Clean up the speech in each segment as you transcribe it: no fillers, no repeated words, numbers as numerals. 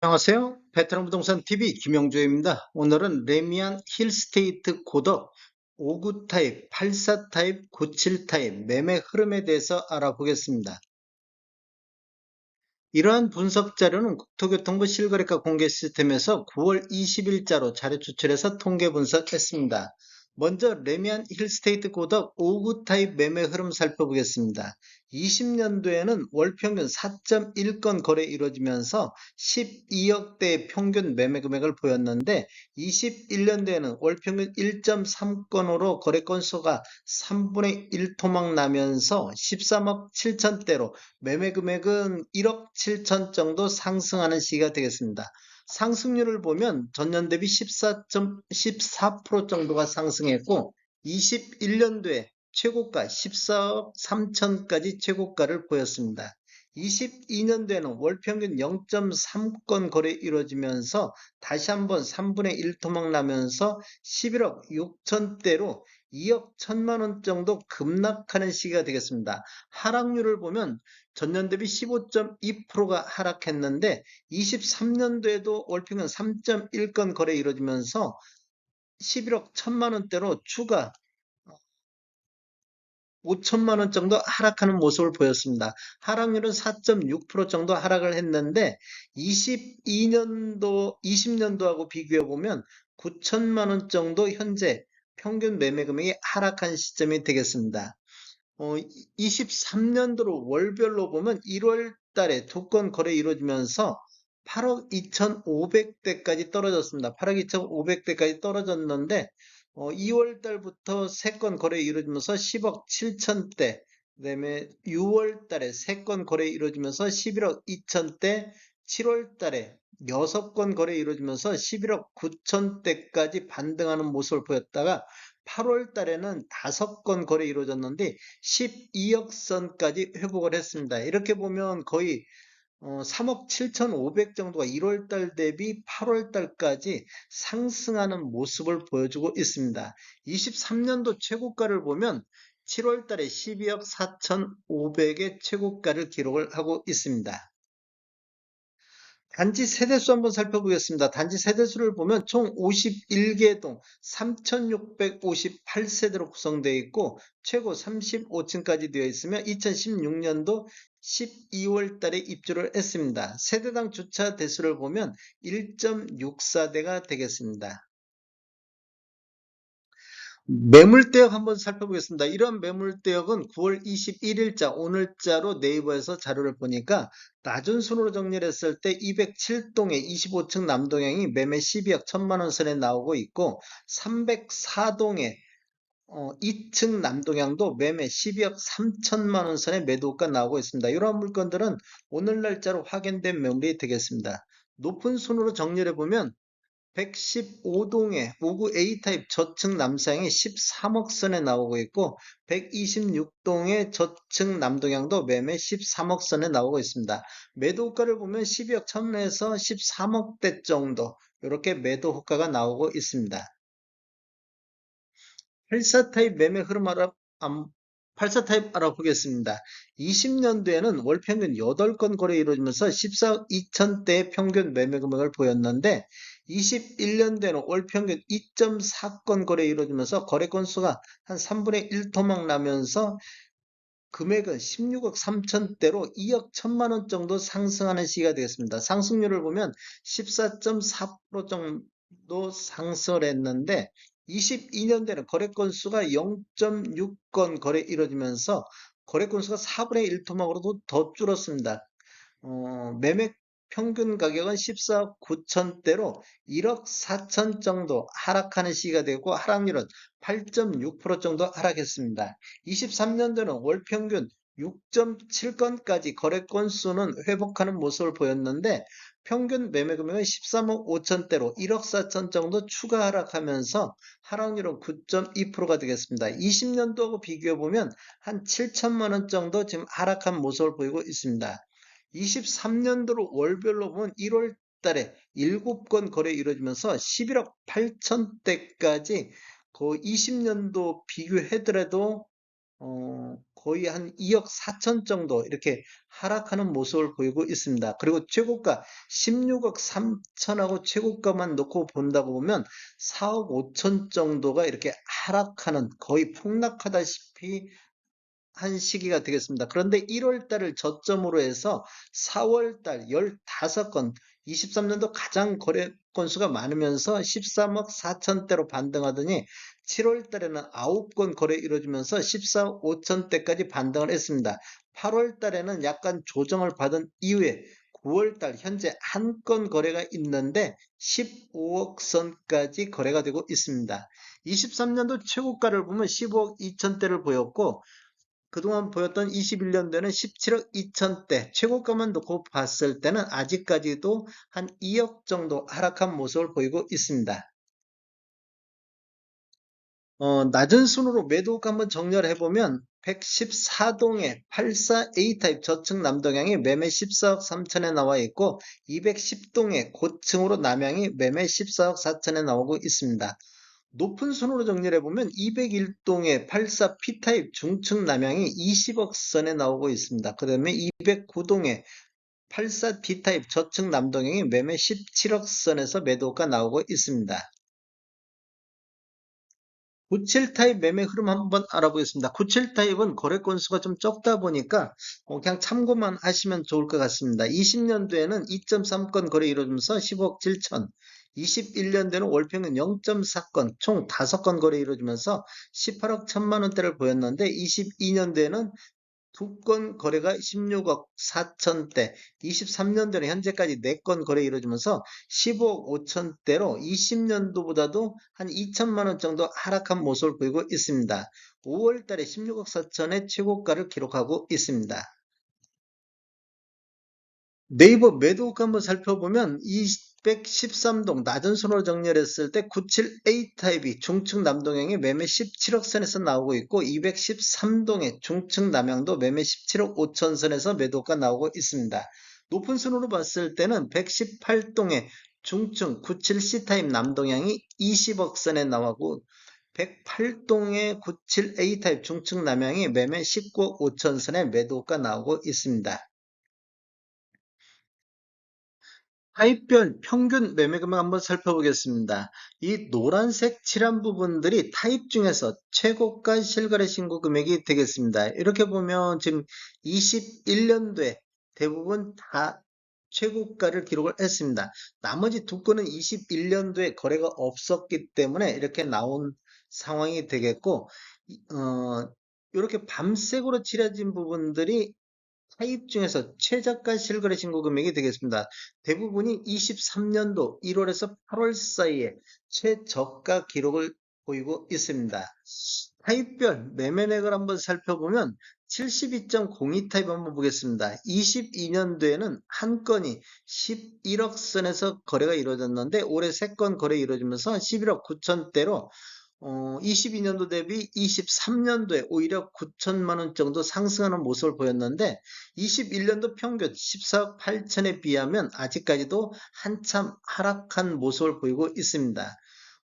안녕하세요. 베테랑 부동산 TV 김영조입니다. 오늘은 레미안 힐스테이트 고덕 5구 타입, 84 타입, 97 타입 매매 흐름에 대해서 알아보겠습니다. 이러한 분석 자료는 국토교통부 실거래가 공개 시스템에서 9월 20일자로 자료 추출해서 통계 분석했습니다. 먼저 레미안 힐스테이트 고덕 5구 타입 매매 흐름 살펴보겠습니다. 20년도에는 월 평균 4.1건 거래 이루어지면서 12억대의 평균 매매 금액을 보였는데 21년도에는 월 평균 1.3건으로 거래 건수가 3분의 1 토막 나면서 13억 7천대로 매매 금액은 1억 7천 정도 상승하는 시기가 되겠습니다. 상승률을 보면 전년 대비 14% 정도가 상승했고 21년도에 최고가 14억 3천까지 최고가를 보였습니다. 22년도에는 월 평균 0.3건 거래 이루어지면서 다시 한번 3분의 1 토막 나면서 11억 6천대로 2억 1천만 원 정도 급락하는 시기가 되겠습니다. 하락률을 보면 전년 대비 15.2%가 하락했는데 23년도에도 월평균 3.1건 거래 이루어지면서 11억 1천만 원대로 추가 5천만 원 정도 하락하는 모습을 보였습니다. 하락률은 4.6% 정도 하락을 했는데 20년도하고 비교해 보면 9천만 원 정도 현재 평균 매매 금액이 하락한 시점이 되겠습니다. 23년도로 월별로 보면 1월 달에 2건 거래 이루어지면서 8억 2,500대까지 떨어졌습니다. 8억 2,500대까지 떨어졌는데 2월 달부터 3건 거래 이루어지면서 10억 7천대, 그다음에 6월 달에 3건 거래 이루어지면서 11억 2천대, 7월 달에 6건 거래 이루어지면서 11억 9천대까지 반등하는 모습을 보였다가 8월 달에는 5건 거래 이루어졌는데 12억 선까지 회복을 했습니다. 이렇게 보면 거의 3억 7,500 정도가 1월 달 대비 8월 달까지 상승하는 모습을 보여주고 있습니다. 23년도 최고가를 보면 7월 달에 12억 4,500의 최고가를 기록을 하고 있습니다. 단지 세대수 한번 살펴보겠습니다. 단지 세대수를 보면 총 51개 동 3,658세대로 구성되어 있고 최고 35층까지 되어 있으며 2016년도 12월 달에 입주를 했습니다. 세대당 주차 대수를 보면 1.64대가 되겠습니다. 매물대역 한번 살펴보겠습니다. 이런 매물대역은 9월 21일자 오늘자로 네이버에서 자료를 보니까 낮은 순으로 정리를 했을 때 207동에 25층 남동향이 매매 12억 1천만 원 선에 나오고 있고 304동에 2층 남동향도 매매 12억 3천만 원 선에 매도가 나오고 있습니다. 이러한 물건들은 오늘 날짜로 확인된 매물이 되겠습니다. 높은 순으로 정리를 해보면 115동에 5구 A타입 저층 남상이 13억 선에 나오고 있고 126동의 저층 남동향도 매매 13억 선에 나오고 있습니다. 매도가를 보면 12억 천에서 13억대 정도 이렇게 매도 호가가 나오고 있습니다. 84타입 매매 흐름 84타입 알아보겠습니다. 20년도에는 월 평균 8건 거래 이루어지면서 14억 2천대의 평균 매매 금액을 보였는데 21년도에는 월 평균 2.4건 거래 이루어지면서 거래 건수가 한 3분의 1 토막 나면서 금액은 16억 3천대로 2억 1천만 원 정도 상승하는 시기가 되겠습니다. 상승률을 보면 14.4% 정도 상승을 했는데 22년도에는 거래 건수가 0.6건 거래 이루어지면서 거래 건수가 4분의 1 토막으로도 더 줄었습니다. 매매 평균 가격은 14억 9천대로 1억 4천 정도 하락하는 시기가 되고 하락률은 8.6% 정도 하락했습니다. 23년도는 월 평균 6.7건까지 거래 건수는 회복하는 모습을 보였는데 평균 매매 금액은 13억 5천대로 1억 4천 정도 추가 하락하면서 하락률은 9.2%가 되겠습니다. 20년도하고 비교해 보면 한 7천만 원 정도 지금 하락한 모습을 보이고 있습니다. 23년도로 월별로 보면 1월 달에 7건 거래 이루어지면서 11억 8천대까지 그 20년도 비교하더라도 거의 한 2억 4천 정도 이렇게 하락하는 모습을 보이고 있습니다. 그리고 최고가 16억 3천하고 최고가만 놓고 본다고 보면 4억 5천 정도가 이렇게 하락하는 거의 폭락하다시피 한 시기가 되겠습니다. 그런데 1월 달을 저점으로 해서 4월 달 15건, 23년도 가장 거래 건수가 많으면서 13억 4천대로 반등하더니 7월 달에는 9건 거래 이루어지면서 14억 5천대까지 반등을 했습니다. 8월 달에는 약간 조정을 받은 이후에 9월 달 현재 한 건 거래가 있는데 15억 선까지 거래가 되고 있습니다. 23년도 최고가를 보면 15억 2천대를 보였고 그동안 보였던 21년도에는 17억 2천대, 최고가만 놓고 봤을 때는 아직까지도 한 2억 정도 하락한 모습을 보이고 있습니다. 낮은 순으로 매도가 한번 정리를 해보면 114동에 84A타입 저층 남동향이 매매 14억 3천에 나와 있고 210동에 고층으로 남향이 매매 14억 4천에 나오고 있습니다. 높은 순으로 정리를 해보면 201동에 84 P타입 중층 남향이 20억 선에 나오고 있습니다. 그 다음에 209동에 84 D타입 저층 남동향이 매매 17억 선에서 매도가 나오고 있습니다. 97타입 매매 흐름 한번 알아보겠습니다. 97타입은 거래 건수가 좀 적다 보니까 그냥 참고만 하시면 좋을 것 같습니다. 20년도에는 2.3건 거래 이루어지면서 15억 7천, 21년도에는 월평균 0.4건, 총 5건 거래 이루어지면서 18억 1천만 원대를 보였는데 22년도에는 두 건 거래가 16억 4천대, 23년도는 현재까지 4건 거래 이루어지면서 15억 5천대로 20년도보다도 한 2천만 원 정도 하락한 모습을 보이고 있습니다. 5월 달에 16억 4천의 최고가를 기록하고 있습니다. 네이버 매도가 한번 살펴보면 213동 낮은 순으로 정렬했을 때 97A 타입이 중층 남동향이 매매 17억 선에서 나오고 있고 213동의 중층 남향도 매매 17억 5천 선에서 매도가 나오고 있습니다. 높은 순으로 봤을 때는 118동의 중층 97C 타입 남동향이 20억 선에 나오고 108동의 97A 타입 중층 남향이 매매 19억 5천 선에 매도가 나오고 있습니다. 타입별 평균 매매 금액 한번 살펴보겠습니다. 이 노란색 칠한 부분들이 타입 중에서 최고가 실거래 신고 금액이 되겠습니다. 이렇게 보면 지금 21년도에 대부분 다 최고가를 기록을 했습니다. 나머지 두 건은 21년도에 거래가 없었기 때문에 이렇게 나온 상황이 되겠고, 이렇게 밤색으로 칠해진 부분들이 타입 중에서 최저가 실거래 신고 금액이 되겠습니다. 대부분이 23년도 1월에서 8월 사이에 최저가 기록을 보이고 있습니다. 타입별 매매액을 한번 살펴보면 72.02 타입 한번 보겠습니다. 22년도에는 한 건이 11억 선에서 거래가 이루어졌는데 올해 3건 거래 이루어지면서 11억 9천대로 22년도 대비 23년도에 오히려 9천만 원 정도 상승하는 모습을 보였는데 21년도 평균 14억 8천에 비하면 아직까지도 한참 하락한 모습을 보이고 있습니다.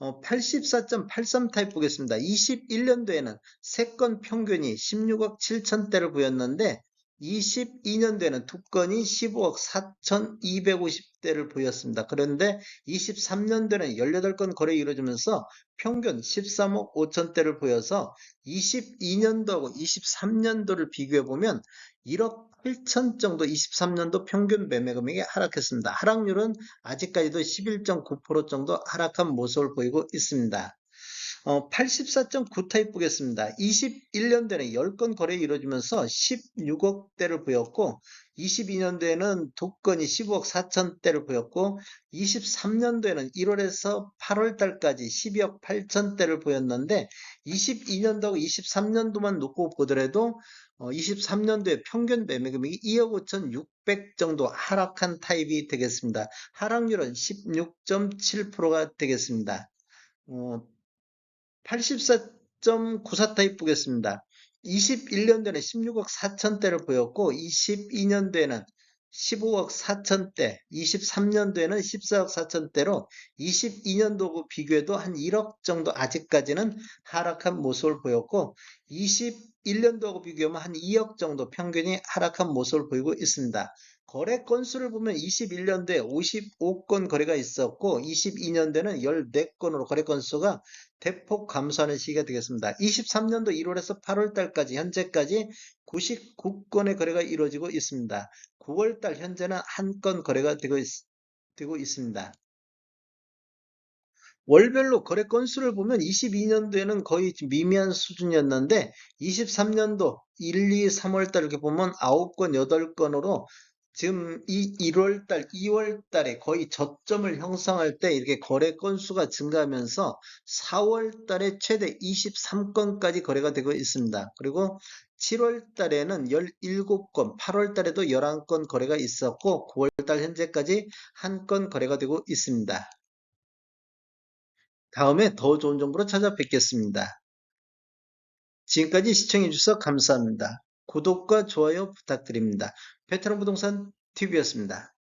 84.83 타입 보겠습니다. 21년도에는 3건 평균이 16억 7천대를 보였는데 22년도에는 두 건이 15억 4,250대를 보였습니다. 그런데 23년도에는 18건 거래 이루어지면서 평균 13억 5천대를 보여서 22년도하고 23년도를 비교해 보면 1억 8천 정도 23년도 평균 매매 금액이 하락했습니다. 하락률은 아직까지도 11.9% 정도 하락한 모습을 보이고 있습니다. 84.9 타입 보겠습니다. 21년도에는 10건 거래 이루어지면서 16억대를 보였고 22년도에는 2건이 15억 4천대를 보였고 23년도에는 1월에서 8월 달까지 12억 8천대를 보였는데 22년도하고 23년도만 놓고 보더라도 23년도에 평균 매매 금액이 2억 5천 6백 정도 하락한 타입이 되겠습니다. 하락률은 16.7%가 되겠습니다. 84.94 타입 보겠습니다. 21년도에는 16억 4천대를 보였고 22년도에는 15억 4천대, 23년도에는 14억 4천대로 22년도하고 비교해도 한 1억 정도 아직까지는 하락한 모습을 보였고 21년도하고 비교하면 한 2억 정도 평균이 하락한 모습을 보이고 있습니다. 거래 건수를 보면 21년도에 55건 거래가 있었고 22년도에는 14건으로 거래 건수가 대폭 감소하는 시기가 되겠습니다. 23년도 1월에서 8월 달까지 현재까지 99건의 거래가 이루어지고 있습니다. 9월 달 현재는 한 건 거래가 되고 있습니다. 월별로 거래 건수를 보면 22년도에는 거의 미미한 수준이었는데 23년도 1, 2, 3월 달 이렇게 보면 9건, 8건으로 지금 이 1월 달, 2월 달에 거의 저점을 형성할 때 이렇게 거래 건수가 증가하면서 4월 달에 최대 23건까지 거래가 되고 있습니다. 그리고 7월 달에는 17건, 8월 달에도 11건 거래가 있었고 9월 달 현재까지 한 건 거래가 되고 있습니다. 다음에 더 좋은 정보로 찾아뵙겠습니다. 지금까지 시청해주셔서 감사합니다. 구독과 좋아요 부탁드립니다. 베테랑 부동산 TV였습니다.